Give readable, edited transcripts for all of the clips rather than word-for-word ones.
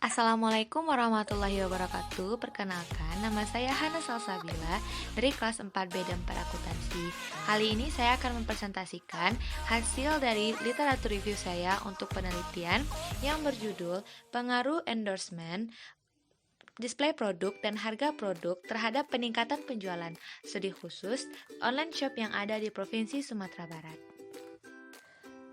Assalamualaikum warahmatullahi wabarakatuh. Perkenalkan, nama saya Hana Salsabila dari kelas 4B dan 4 Akuntansi. Kali ini saya akan mempresentasikan hasil dari literatur review saya untuk penelitian yang berjudul Pengaruh Endorsement, Display produk dan harga produk terhadap peningkatan penjualan, studi khusus online shop yang ada di Provinsi Sumatera Barat.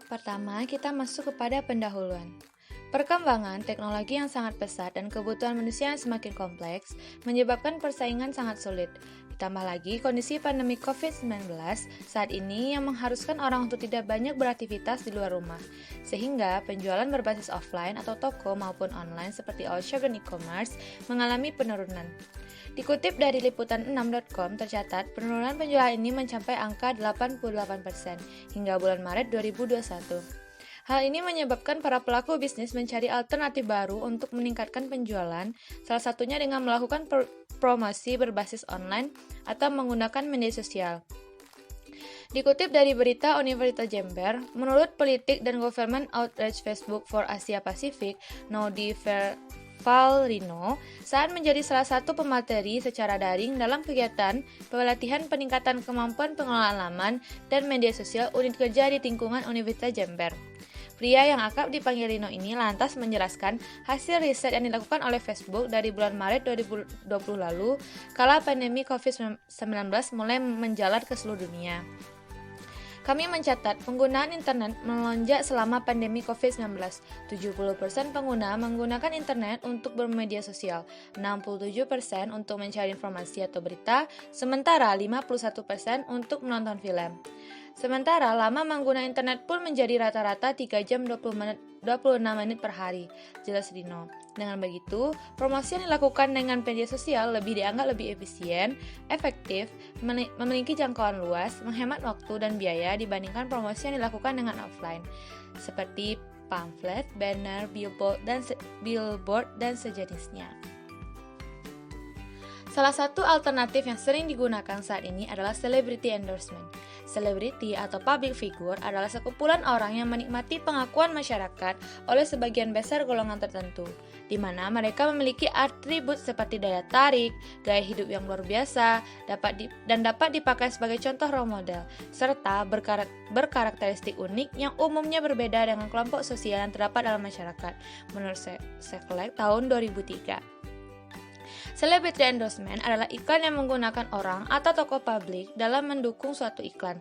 Pertama, kita masuk kepada pendahuluan. Perkembangan teknologi yang sangat pesat dan kebutuhan manusia yang semakin kompleks menyebabkan persaingan sangat sulit. Ditambah lagi kondisi pandemi COVID-19 saat ini yang mengharuskan orang untuk tidak banyak beraktivitas di luar rumah, sehingga penjualan berbasis offline atau toko maupun online seperti all shop dan e-commerce mengalami penurunan. Dikutip dari liputan6.com, tercatat penurunan penjualan ini mencapai angka 88% hingga bulan Maret 2021. Hal ini menyebabkan para pelaku bisnis mencari alternatif baru untuk meningkatkan penjualan, salah satunya dengan melakukan promosi berbasis online atau menggunakan media sosial. Dikutip dari berita Universitas Jember, menurut politik dan government outreach Facebook for Asia Pacific, Naudi Valrino, saat menjadi salah satu pemateri secara daring dalam kegiatan pelatihan peningkatan kemampuan pengelolaan laman dan media sosial unit kerja di lingkungan Universitas Jember. Pria yang akrab dipanggil Rino ini lantas menjelaskan hasil riset yang dilakukan oleh Facebook dari bulan Maret 2020 lalu kala pandemi COVID-19 mulai menjalar ke seluruh dunia. Kami mencatat penggunaan internet melonjak selama pandemi COVID-19. 70% pengguna menggunakan internet untuk bermedia sosial, 67% untuk mencari informasi atau berita, sementara 51% untuk menonton film. Sementara lama menggunakan internet pun menjadi rata-rata 3 jam 26 menit per hari, jelas Dino. Dengan begitu, promosi yang dilakukan dengan media sosial dianggap lebih efisien, efektif, memiliki jangkauan luas, menghemat waktu dan biaya dibandingkan promosi yang dilakukan dengan offline, seperti pamflet, banner, billboard, dan sejenisnya. Salah satu alternatif yang sering digunakan saat ini adalah celebrity endorsement. Selebriti atau public figure adalah sekumpulan orang yang menikmati pengakuan masyarakat oleh sebagian besar golongan tertentu, di mana mereka memiliki atribut seperti daya tarik, gaya hidup yang luar biasa, dan dapat dipakai sebagai contoh role model, serta berkarakteristik unik yang umumnya berbeda dengan kelompok sosial yang terdapat dalam masyarakat, menurut Sekelek tahun 2003. Celebrity endorsement adalah iklan yang menggunakan orang atau tokoh publik dalam mendukung suatu iklan,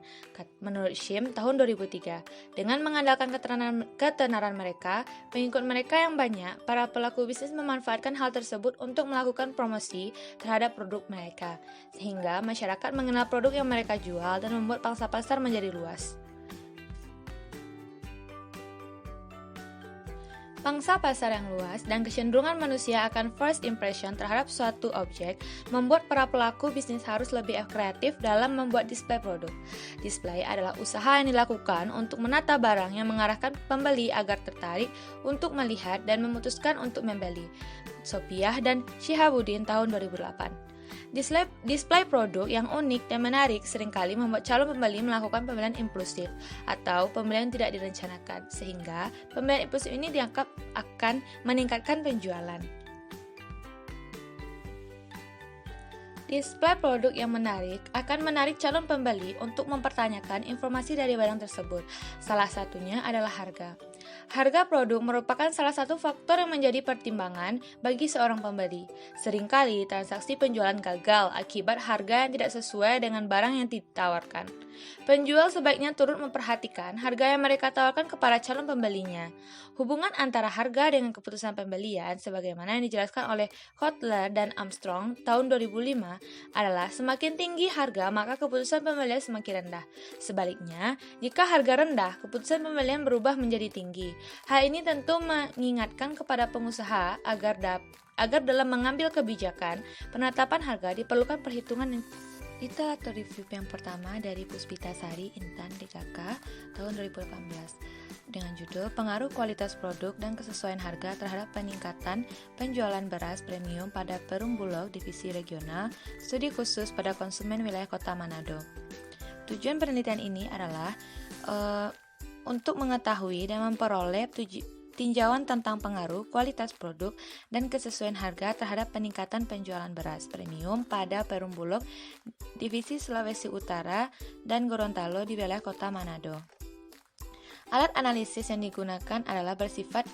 menurut Shim tahun 2003. Dengan mengandalkan ketenaran mereka, pengikut mereka yang banyak, para pelaku bisnis memanfaatkan hal tersebut untuk melakukan promosi terhadap produk mereka, sehingga masyarakat mengenal produk yang mereka jual dan membuat pangsa pasar menjadi luas. Pangsa pasar yang luas dan kecenderungan manusia akan first impression terhadap suatu objek membuat para pelaku bisnis harus lebih kreatif dalam membuat display produk. Display adalah usaha yang dilakukan untuk menata barang yang mengarahkan pembeli agar tertarik untuk melihat dan memutuskan untuk membeli. Sopiah dan Shihabuddin tahun 2008. Display produk yang unik dan menarik seringkali membuat calon pembeli melakukan pembelian impulsif atau pembelian tidak direncanakan, sehingga pembelian impulsif ini dianggap akan meningkatkan penjualan. Display produk yang menarik akan menarik calon pembeli untuk mempertanyakan informasi dari barang tersebut. Salah satunya adalah harga. Harga produk merupakan salah satu faktor yang menjadi pertimbangan bagi seorang pembeli. Seringkali transaksi penjualan gagal akibat harga yang tidak sesuai dengan barang yang ditawarkan. Penjual sebaiknya turut memperhatikan harga yang mereka tawarkan kepada calon pembelinya. Hubungan antara harga dengan keputusan pembelian, sebagaimana yang dijelaskan oleh Kotler dan Armstrong tahun 2005, adalah semakin tinggi harga maka keputusan pembelian semakin rendah. Sebaliknya, jika harga rendah, keputusan pembelian berubah menjadi tinggi. Hal ini tentu mengingatkan kepada pengusaha agar dalam mengambil kebijakan penetapan harga diperlukan perhitungan yang literatur review yang pertama dari Puspita Sari Intan DKK tahun 2018 dengan judul Pengaruh Kualitas Produk dan Kesesuaian Harga Terhadap Peningkatan Penjualan Beras Premium pada Perum Bulog Divisi Regional, studi khusus pada konsumen wilayah Kota Manado. Tujuan penelitian ini adalah untuk mengetahui dan memperoleh tinjauan tentang pengaruh, kualitas produk, dan kesesuaian harga terhadap peningkatan penjualan beras premium pada Perum Bulog, Divisi Sulawesi Utara, dan Gorontalo di wilayah Kota Manado. Alat analisis yang digunakan adalah bersifat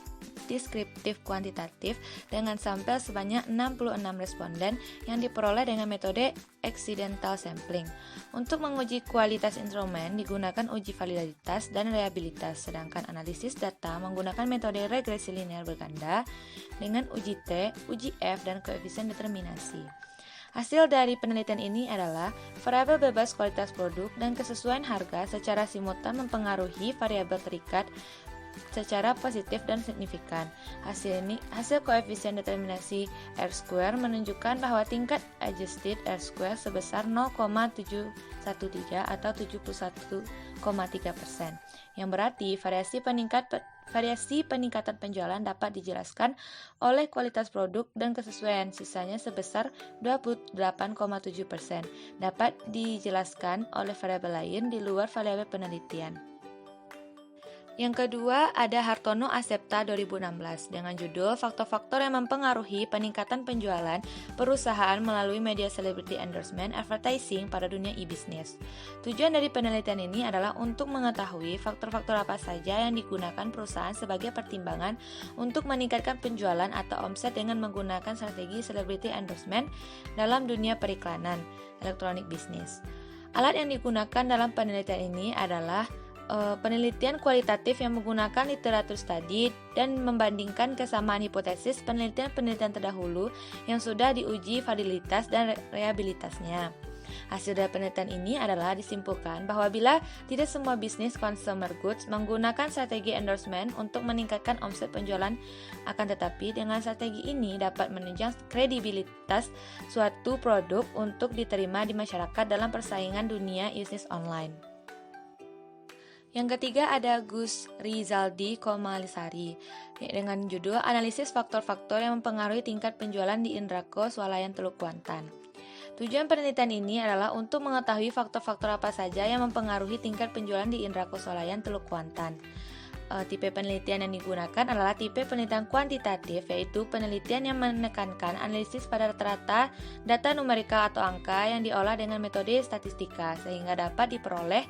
deskriptif kuantitatif dengan sampel sebanyak 66 responden yang diperoleh dengan metode accidental sampling. Untuk menguji kualitas instrumen digunakan uji validitas dan reliabilitas, sedangkan analisis data menggunakan metode regresi linear berganda dengan uji T, uji F, dan koefisien determinasi. Hasil dari penelitian ini adalah variabel bebas kualitas produk dan kesesuaian harga secara simultan mempengaruhi variabel terikat secara positif dan signifikan. Hasil koefisien determinasi R-square menunjukkan bahwa tingkat adjusted R-square sebesar 0,713 atau 71,3%, yang berarti variasi peningkatan penjualan dapat dijelaskan oleh kualitas produk dan kesesuaian, sisanya sebesar 28,7% dapat dijelaskan oleh variabel lain di luar variabel penelitian. Yang kedua ada Hartono Asepta 2016 dengan judul Faktor-faktor yang mempengaruhi peningkatan penjualan perusahaan melalui media celebrity endorsement advertising pada dunia e-business. Tujuan dari penelitian ini adalah untuk mengetahui faktor-faktor apa saja yang digunakan perusahaan sebagai pertimbangan untuk meningkatkan penjualan atau omset dengan menggunakan strategi celebrity endorsement dalam dunia periklanan elektronik bisnis. Alat yang digunakan dalam penelitian ini adalah penelitian kualitatif yang menggunakan literatur studi dan membandingkan kesamaan hipotesis penelitian-penelitian terdahulu yang sudah diuji validitas dan reliabilitasnya. Hasil dari penelitian ini adalah disimpulkan bahwa bila tidak semua bisnis consumer goods menggunakan strategi endorsement untuk meningkatkan omset penjualan, akan tetapi dengan strategi ini dapat menunjang kredibilitas suatu produk untuk diterima di masyarakat dalam persaingan dunia bisnis online. Yang ketiga ada Gus Rizaldi Komalisari dengan judul Analisis Faktor-faktor yang mempengaruhi tingkat penjualan di Indrako Swalayan Teluk Kuantan. Tujuan penelitian ini adalah untuk mengetahui faktor-faktor apa saja yang mempengaruhi tingkat penjualan di Indrako Swalayan Teluk Kuantan. Tipe penelitian yang digunakan adalah tipe penelitian kuantitatif, yaitu penelitian yang menekankan analisis pada rata-rata data numerikal atau angka yang diolah dengan metode statistika sehingga dapat diperoleh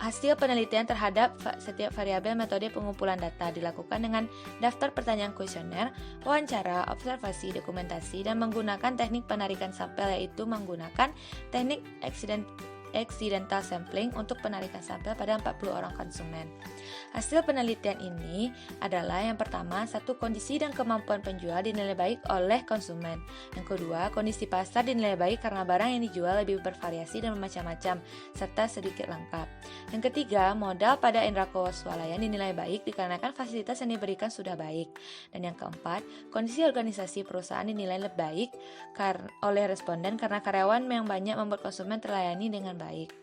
hasil penelitian terhadap setiap variabel. Metode pengumpulan data dilakukan dengan daftar pertanyaan kuesioner, wawancara, observasi, dokumentasi, dan menggunakan teknik penarikan sampel, yaitu menggunakan teknik accidental sampling untuk penarikan sampel pada 40 orang konsumen. Hasil penelitian ini adalah yang pertama, satu, kondisi dan kemampuan penjual dinilai baik oleh konsumen. Yang kedua, kondisi pasar dinilai baik karena barang yang dijual lebih bervariasi dan bermacam-macam serta sedikit lengkap. Yang ketiga, modal pada Indrako Swalayan dinilai baik dikarenakan fasilitas yang diberikan sudah baik. Dan yang keempat, kondisi organisasi perusahaan dinilai lebih baik oleh responden karena karyawan yang banyak membuat konsumen terlayani dengan baik.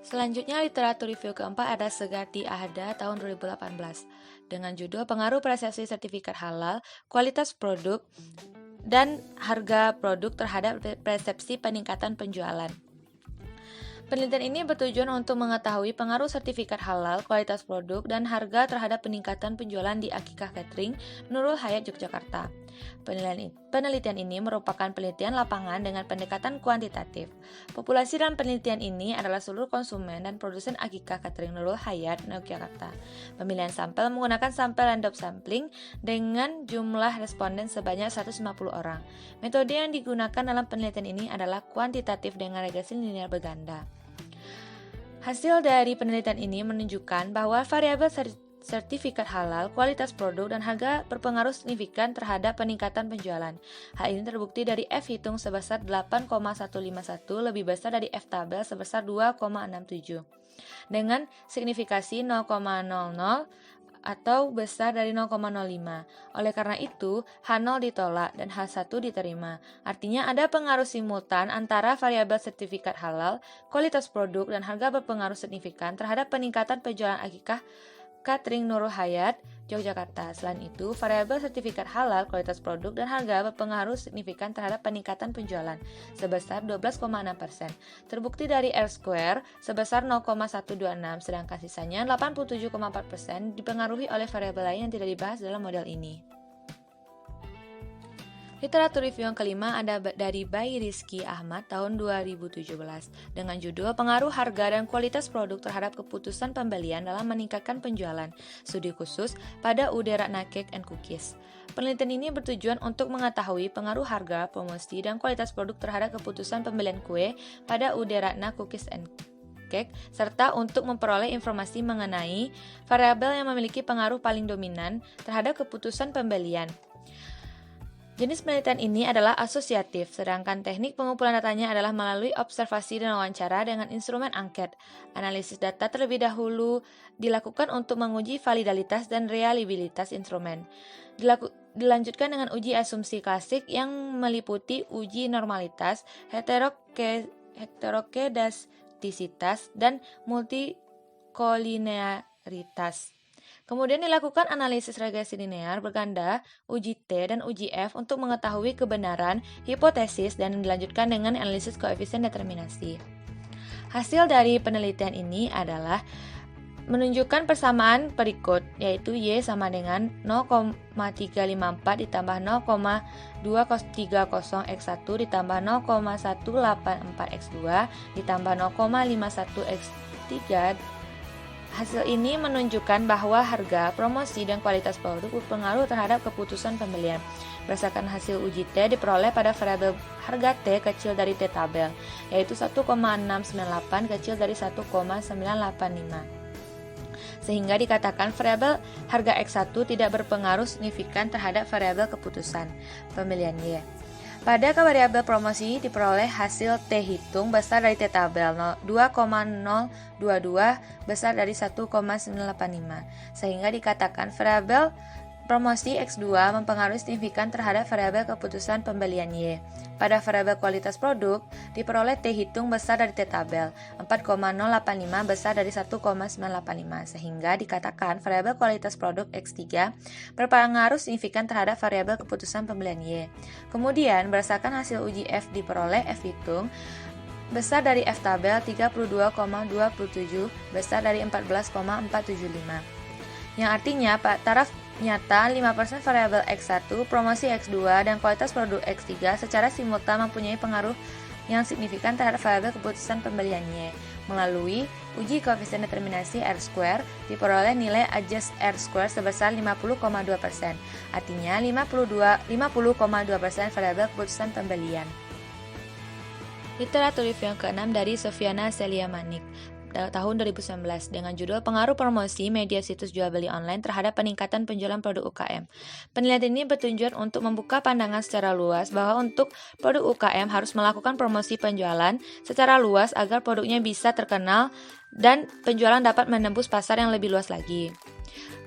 Selanjutnya, literatur review keempat ada Segati Ahda tahun 2018 dengan judul Pengaruh Persepsi Sertifikat Halal, Kualitas Produk, dan Harga Produk terhadap Persepsi Peningkatan Penjualan. Penelitian ini bertujuan untuk mengetahui pengaruh sertifikat halal, kualitas produk, dan harga terhadap peningkatan penjualan di Akikah Catering, Nurul Hayat, Yogyakarta. Penelitian ini merupakan penelitian lapangan dengan pendekatan kuantitatif. Populasi dalam penelitian ini adalah seluruh konsumen dan produsen Akikah Catering Nurul Hayat, Yogyakarta. Pemilihan sampel menggunakan sampel random sampling dengan jumlah responden sebanyak 150 orang. Metode yang digunakan dalam penelitian ini adalah kuantitatif dengan regresi linear berganda. Hasil dari penelitian ini menunjukkan bahwa variabel sertifikat halal, kualitas produk, dan harga berpengaruh signifikan terhadap peningkatan penjualan. Hal ini terbukti dari F hitung sebesar 8,151 lebih besar dari F tabel sebesar 2,67 dengan signifikasi 0,00 atau besar dari 0,05. Oleh karena itu, H0 ditolak dan H1 diterima. Artinya ada pengaruh simultan antara variabel sertifikat halal, kualitas produk, dan harga berpengaruh signifikan terhadap peningkatan penjualan Akikah Catering Nurul Hayat, Yogyakarta. Selain itu, variabel sertifikat halal, kualitas produk, dan harga berpengaruh signifikan terhadap peningkatan penjualan sebesar 12,6%. Terbukti dari R-Square sebesar 0,126, sedangkan sisanya 87,4% dipengaruhi oleh variabel lain yang tidak dibahas dalam model ini. Literatur review yang kelima ada dari Bayi Rizky Ahmad tahun 2017 dengan judul Pengaruh Harga dan Kualitas Produk Terhadap Keputusan Pembelian dalam Meningkatkan Penjualan, studi khusus pada UD Ratna Cake and Cookies. Penelitian ini bertujuan untuk mengetahui pengaruh harga, promosi, dan kualitas produk terhadap keputusan pembelian kue pada UD Ratna Cookies and Cake, serta untuk memperoleh informasi mengenai variabel yang memiliki pengaruh paling dominan terhadap keputusan pembelian. Jenis penelitian ini adalah asosiatif, sedangkan teknik pengumpulan datanya adalah melalui observasi dan wawancara dengan instrumen angket. Analisis data terlebih dahulu dilakukan untuk menguji validalitas dan reliabilitas instrumen. Dilanjutkan dengan uji asumsi klasik yang meliputi uji normalitas, heterokedastisitas, dan multikolinearitas. Kemudian dilakukan analisis regresi linear berganda, uji T dan uji F untuk mengetahui kebenaran hipotesis dan dilanjutkan dengan analisis koefisien determinasi. Hasil dari penelitian ini adalah menunjukkan persamaan berikut, yaitu Y sama dengan 0,354 ditambah 0,230x1 ditambah 0,184x2 ditambah 0,51x3. Hasil ini menunjukkan bahwa harga, promosi, dan kualitas produk berpengaruh terhadap keputusan pembelian. Berdasarkan hasil uji T diperoleh pada variabel harga T kecil dari T tabel, yaitu 1,698 kecil dari 1,985. Sehingga dikatakan variabel harga X1 tidak berpengaruh signifikan terhadap variabel keputusan pembelian Y. Pada variabel promosi diperoleh hasil T hitung besar dari T tabel 2,022 besar dari 1,985, sehingga dikatakan variabel promosi X2 mempengaruhi signifikan terhadap variabel keputusan pembelian Y. Pada variabel kualitas produk diperoleh T hitung besar dari T tabel 4,085 besar dari 1,985, sehingga dikatakan variabel kualitas produk X3 berpengaruh signifikan terhadap variabel keputusan pembelian Y. Kemudian berdasarkan hasil uji F diperoleh F hitung besar dari F tabel 32,27 besar dari 14,475, yang artinya taraf nyata 5% variabel X1, promosi X2, dan kualitas produk X3 secara simultan mempunyai pengaruh yang signifikan terhadap variabel keputusan pembelian Y. Melalui uji koefisien determinasi R-square diperoleh nilai adjust R-square sebesar 50,2%, artinya 50,2% variabel keputusan pembelian. Literatur review yang keenam dari Sofiana Celia Manik tahun 2019 dengan judul Pengaruh Promosi Media Situs Jual Beli Online Terhadap Peningkatan Penjualan Produk UKM. Penelitian ini bertujuan untuk membuka pandangan secara luas bahwa untuk produk UKM harus melakukan promosi penjualan secara luas agar produknya bisa terkenal dan penjualan dapat menembus pasar yang lebih luas lagi.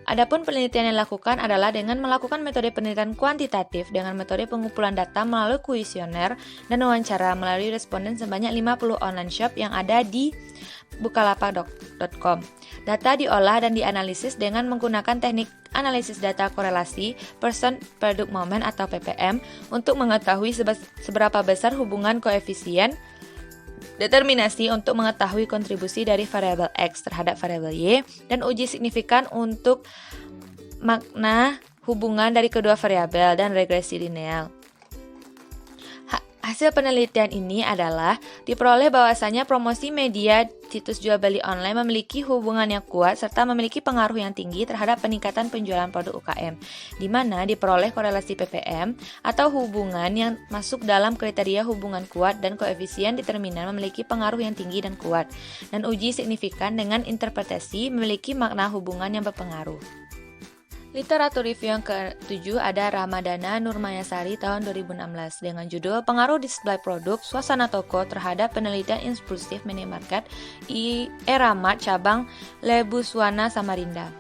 Adapun penelitian yang dilakukan adalah dengan melakukan metode penelitian kuantitatif dengan metode pengumpulan data melalui kuesioner dan wawancara melalui responden sebanyak 50 online shop yang ada di bukalapak.com. Data diolah dan dianalisis dengan menggunakan teknik analisis data korelasi Person Product Moment atau PPM untuk mengetahui seberapa besar hubungan koefisien determinasi untuk mengetahui kontribusi dari variabel X terhadap variabel Y, dan uji signifikan untuk makna hubungan dari kedua variabel dan regresi linear. Hasil penelitian ini adalah diperoleh bahwasanya promosi media situs jual beli online memiliki hubungan yang kuat serta memiliki pengaruh yang tinggi terhadap peningkatan penjualan produk UKM, di mana diperoleh korelasi PPM atau hubungan yang masuk dalam kriteria hubungan kuat dan koefisien determinan memiliki pengaruh yang tinggi dan kuat, dan uji signifikan dengan interpretasi memiliki makna hubungan yang berpengaruh. Literatur review yang ke-7 ada Ramadana Nurmayasari tahun 2016 dengan judul Pengaruh Display Produk Suasana Toko Terhadap Penelitian Impulsif Minimarket Eramat Cabang Lebuswana Samarinda.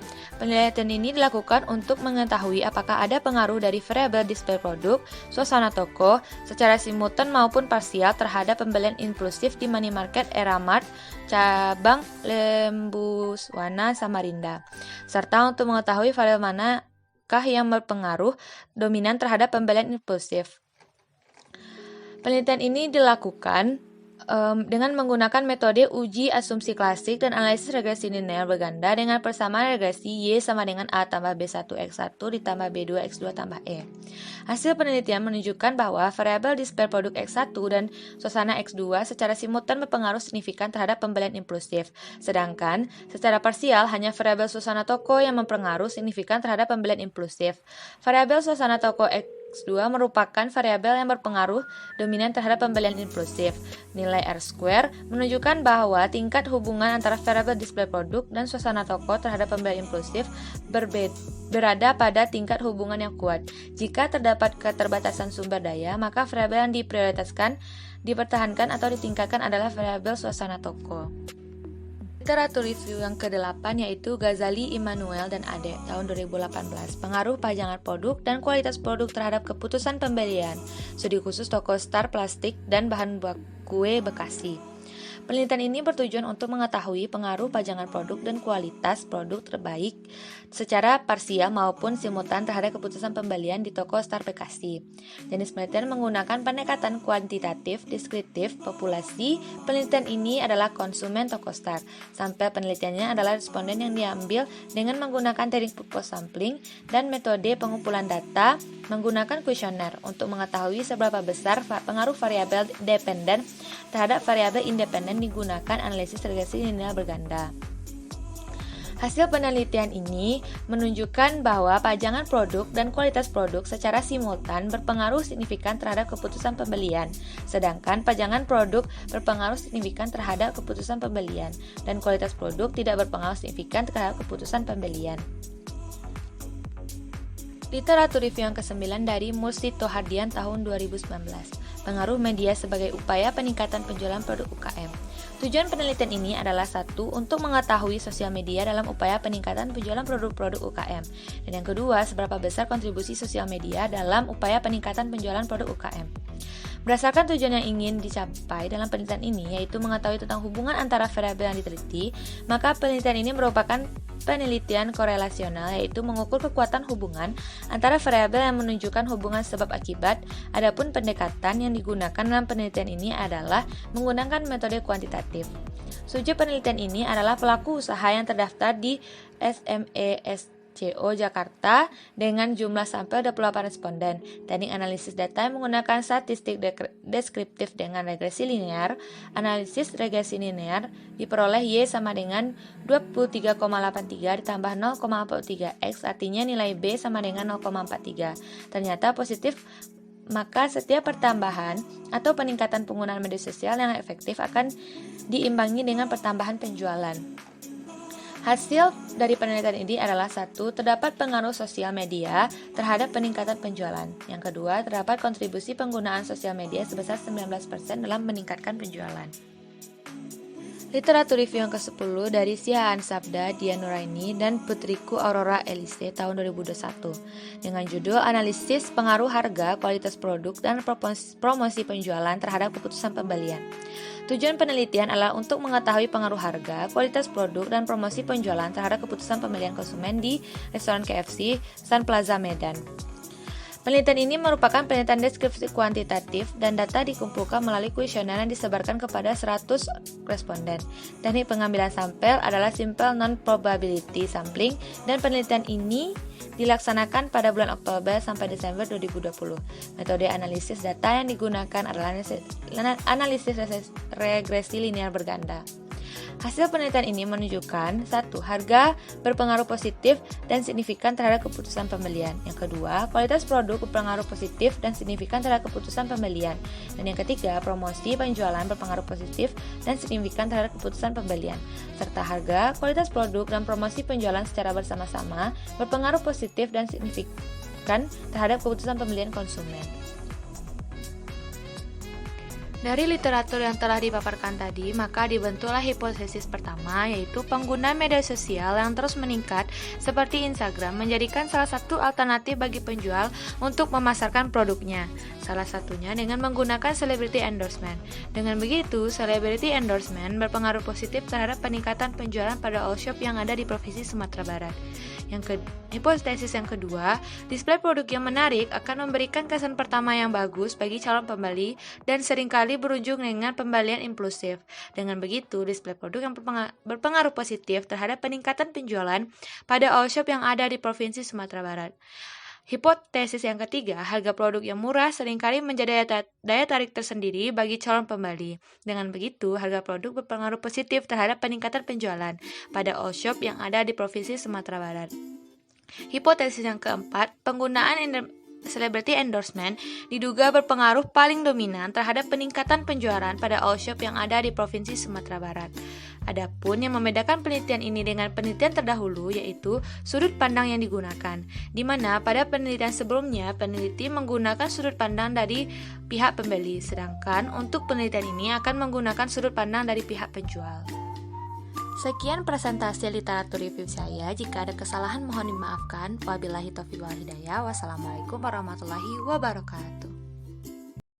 Penelitian ini dilakukan untuk mengetahui apakah ada pengaruh dari variabel display produk, suasana toko, secara simultan maupun parsial terhadap pembelian impulsif di Money Market Eramart, cabang Lembuswana, Samarinda, serta untuk mengetahui variabel manakah yang berpengaruh dominan terhadap pembelian impulsif. Penelitian ini dilakukan dengan menggunakan metode uji asumsi klasik dan analisis regresi linear berganda dengan persamaan regresi Y sama dengan A tambah B1X1 ditambah B2X2 tambah E. Hasil penelitian menunjukkan bahwa variabel display produk X1 dan suasana X2 secara simultan berpengaruh signifikan terhadap pembelian impulsif, sedangkan secara parsial hanya variabel suasana toko yang mempengaruh signifikan terhadap pembelian impulsif. Variabel suasana toko X2 merupakan variabel yang berpengaruh dominan terhadap pembelian impulsif. Nilai R-square menunjukkan bahwa tingkat hubungan antara variabel display produk dan suasana toko terhadap pembelian impulsif berada pada tingkat hubungan yang kuat. Jika terdapat keterbatasan sumber daya, maka variabel yang diprioritaskan, dipertahankan atau ditingkatkan adalah variabel suasana toko. Literatur review yang ke-8 yaitu Ghazali, Immanuel, dan Ade tahun 2018. Pengaruh pajangan produk dan kualitas produk terhadap keputusan pembelian. Studi khusus toko Star Plastik dan bahan kue Bekasi. Penelitian ini bertujuan untuk mengetahui pengaruh pajangan produk dan kualitas produk terbaik secara parsial maupun simultan terhadap keputusan pembelian di toko Star Bekasi. Jenis penelitian menggunakan pendekatan kuantitatif, deskriptif, populasi. Penelitian ini adalah konsumen toko Star. Sampel penelitiannya adalah responden yang diambil dengan menggunakan teknik purpose sampling dan metode pengumpulan data menggunakan kuesioner untuk mengetahui seberapa besar pengaruh variabel dependen terhadap variabel independen digunakan analisis regresi linear berganda. Hasil penelitian ini menunjukkan bahwa pajangan produk dan kualitas produk secara simultan berpengaruh signifikan terhadap keputusan pembelian, sedangkan pajangan produk berpengaruh signifikan terhadap keputusan pembelian, dan kualitas produk tidak berpengaruh signifikan terhadap keputusan pembelian. Literatur review yang ke-9 dari Mursi Tohardian tahun 2019. Pengaruh media sebagai upaya peningkatan penjualan produk UKM. Tujuan penelitian ini adalah satu, untuk mengetahui sosial media dalam upaya peningkatan penjualan produk-produk UKM. Dan yang kedua, seberapa besar kontribusi sosial media dalam upaya peningkatan penjualan produk UKM. Berdasarkan tujuan yang ingin dicapai dalam penelitian ini, yaitu mengetahui tentang hubungan antara variabel yang diteliti, maka penelitian ini merupakan penelitian korelasional, yaitu mengukur kekuatan hubungan antara variabel yang menunjukkan hubungan sebab akibat. Adapun pendekatan yang digunakan dalam penelitian ini adalah menggunakan metode kuantitatif. Subjek penelitian ini adalah pelaku usaha yang terdaftar di SMESCO Jakarta dengan jumlah sampel 28 responden. Teknik analisis data yang menggunakan statistik deskriptif dengan regresi linear. Analisis regresi linear diperoleh Y sama dengan 23,83 ditambah 0,43X, artinya nilai B sama dengan 0,43. Ternyata positif, maka setiap pertambahan atau peningkatan penggunaan media sosial yang efektif akan diimbangi dengan pertambahan penjualan. Hasil dari penelitian ini adalah satu, terdapat pengaruh sosial media terhadap peningkatan penjualan. Yang kedua, terdapat kontribusi penggunaan sosial media sebesar 19% dalam meningkatkan penjualan. Literatur review yang ke-10 dari Sihaan Sabda, Dian Nuraini, dan putriku Aurora Elise tahun 2021 dengan judul Analisis Pengaruh Harga, Kualitas Produk, dan Promosi Penjualan terhadap Keputusan Pembelian. Tujuan penelitian adalah untuk mengetahui pengaruh harga, kualitas produk, dan promosi penjualan terhadap keputusan pembelian konsumen di restoran KFC Sun Plaza Medan. Penelitian ini merupakan penelitian deskripsi kuantitatif dan data dikumpulkan melalui kuesioner yang disebarkan kepada 100 responden. Teknik pengambilan sampel adalah simple non-probability sampling dan penelitian ini dilaksanakan pada bulan Oktober sampai Desember 2020. Metode analisis data yang digunakan adalah analisis regresi linear berganda. Hasil penelitian ini menunjukkan satu, harga berpengaruh positif dan signifikan terhadap keputusan pembelian. Yang kedua, kualitas produk berpengaruh positif dan signifikan terhadap keputusan pembelian. Dan yang ketiga, promosi penjualan berpengaruh positif dan signifikan terhadap keputusan pembelian. Serta harga, kualitas produk, dan promosi penjualan secara bersama-sama berpengaruh positif dan signifikan terhadap keputusan pembelian konsumen. Dari literatur yang telah dipaparkan tadi, maka dibentuklah hipotesis pertama, yaitu pengguna media sosial yang terus meningkat seperti Instagram menjadikan salah satu alternatif bagi penjual untuk memasarkan produknya. Salah satunya dengan menggunakan celebrity endorsement. Dengan begitu, celebrity endorsement berpengaruh positif terhadap peningkatan penjualan pada all shop yang ada di Provinsi Sumatera Barat. Hipotesis yang kedua, display produk yang menarik akan memberikan kesan pertama yang bagus bagi calon pembeli dan seringkali berujung dengan pembelian impulsif. Dengan begitu, display produk yang berpengaruh positif terhadap peningkatan penjualan pada all shop yang ada di Provinsi Sumatera Barat. Hipotesis yang ketiga, harga produk yang murah seringkali menjadi daya tarik tersendiri bagi calon pembeli. Dengan begitu, harga produk berpengaruh positif terhadap peningkatan penjualan pada all shop yang ada di Provinsi Sumatera Barat. Hipotesis yang keempat, penggunaan celebrity endorsement diduga berpengaruh paling dominan terhadap peningkatan penjualan pada all shop yang ada di Provinsi Sumatera Barat. Adapun yang membedakan penelitian ini dengan penelitian terdahulu yaitu sudut pandang yang digunakan, di mana pada penelitian sebelumnya peneliti menggunakan sudut pandang dari pihak pembeli, sedangkan untuk penelitian ini akan menggunakan sudut pandang dari pihak penjual. Sekian presentasi literatur review saya. Jika ada kesalahan mohon dimaafkan. Wabillahi taufiq wal hidayah. Wassalamualaikum warahmatullahi wabarakatuh.